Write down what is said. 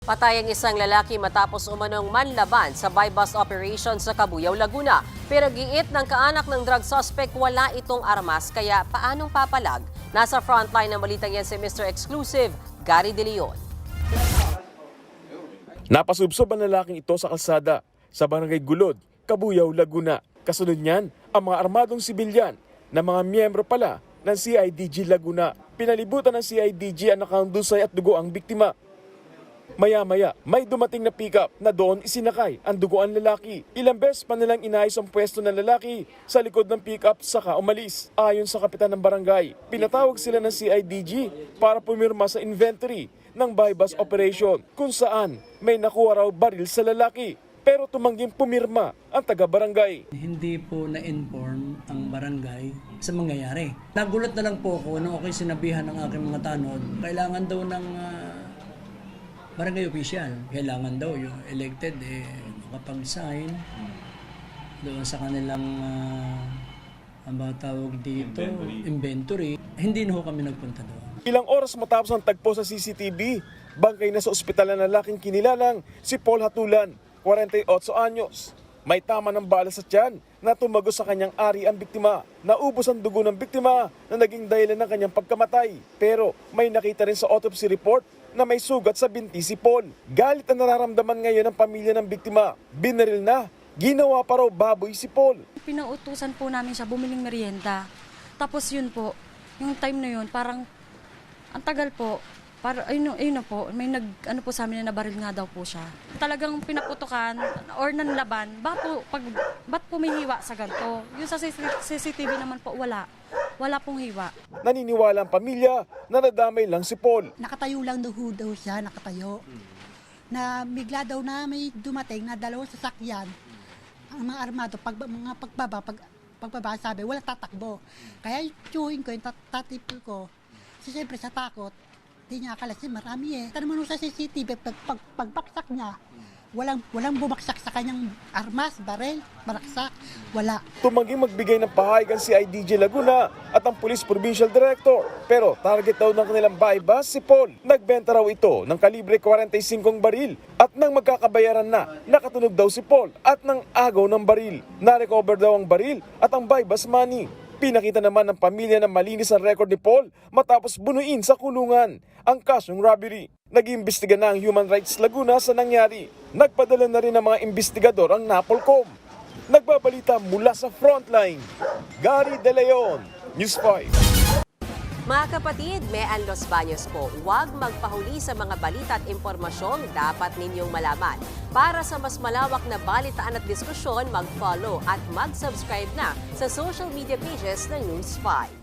Patay ang isang lalaki matapos umanong manlaban sa buy-bust operation sa Cabuyao, Laguna. Pero giit ng kaanak ng drug suspect wala itong armas, kaya paanong papalag? Nasa frontline ng balitang yan si Mr. Exclusive, Gary De Leon. Napasubsob ang lalaking ito sa kalsada sa barangay Gulod, Cabuyao, Laguna. Kasunod niyan, ang mga armadong sibilyan na mga miyembro pala ng CIDG Laguna. Pinalibutan ng CIDG ang nakaundusay at dugo ang biktima. Maya-maya, may dumating na pick-up na doon isinakay ang duguan lalaki. Ilang beses pa nilang inayos ang pwesto ng lalaki sa likod ng pick-up saka umalis. Ayon sa kapitan ng barangay, pinatawag sila ng CIDG para pumirma sa inventory ng buy-bust operation kung saan may nakuha raw baril sa lalaki. Pero tumangging pumirma ang taga-barangay. Hindi po na-inform ang barangay sa mangyayari. Nagulat na lang po ako nung ako'y sinabihan ng aking mga tanod. Kailangan daw ng barangay official. Kailangan daw yung elected makapag-sign doon sa kanilang ang tawag dito, inventory. Hindi na ho kami nagpunta doon. Ilang oras matapos ang tagpo sa CCTV, bangkay na sa ospital na lalaking kinilalang si Paul Hatulan, 48 anyos. May tama ng bala sa tiyan na tumagos sa kanyang ari ang biktima. Naubos ang dugo ng biktima na naging dahilan ng kanyang pagkamatay. Pero may nakita rin sa autopsy report na may sugat sa binti si Paul. Galit ang nararamdaman ngayon ng pamilya ng biktima. Binaril na, ginawa pa raw baboy si Paul. Pinautusan po namin siya bumiling merienda. Tapos yun po, yung time na yun, parang ang tagal po. Para ayun na po, may ano po sa amin na nabaril nga daw po siya. Talagang pinaputukan or nanlaban, ba't po may hiwa sa ganito? Yung sa CCTV naman po wala pong hiwa. Naniniwala ang pamilya na nadamay lang si Paul. Nakatayo lang daw siya, nakatayo. Na bigla daw na may dumating na dalawang sasakyan. Ang mga armado, pagbaba sabi, wala tatakbo. Kaya yung tiyuhin ko, yung tatipil ko, siyempre sa takot, hindi niya akala kasi marami Tanong mo sa CCTV, pagbaksak niya, walang bumaksak sa kanyang armas, barel, baraksak, wala. Tumangging magbigay ng pahayag ang CIDG Laguna at ang Police Provincial Director. Pero target daw ng kanilang buy-bust si Paul. Nagbenta raw ito ng kalibre 45 baril at nang magkakabayaran na, nakatunog daw si Paul at nang agaw ng baril. Na-recover daw ang baril at ang buy-bust money. Pinakita naman ng pamilya na malinis ang record ni Paul matapos bunuin sa kulungan ang kasyong robbery. Nag-iimbestiga na ang Human Rights Laguna sa nangyari. Nagpadala na rin ng mga investigador ang NAPOLCOM. Nagbabalita mula sa frontline, Gary De Leon, News 5. Mga kapatid, Mean Los Baños po, huwag magpahuli sa mga balita at impormasyong dapat ninyong malaman. Para sa mas malawak na balitaan at diskusyon, mag-follow at mag-subscribe na sa social media pages ng News 5.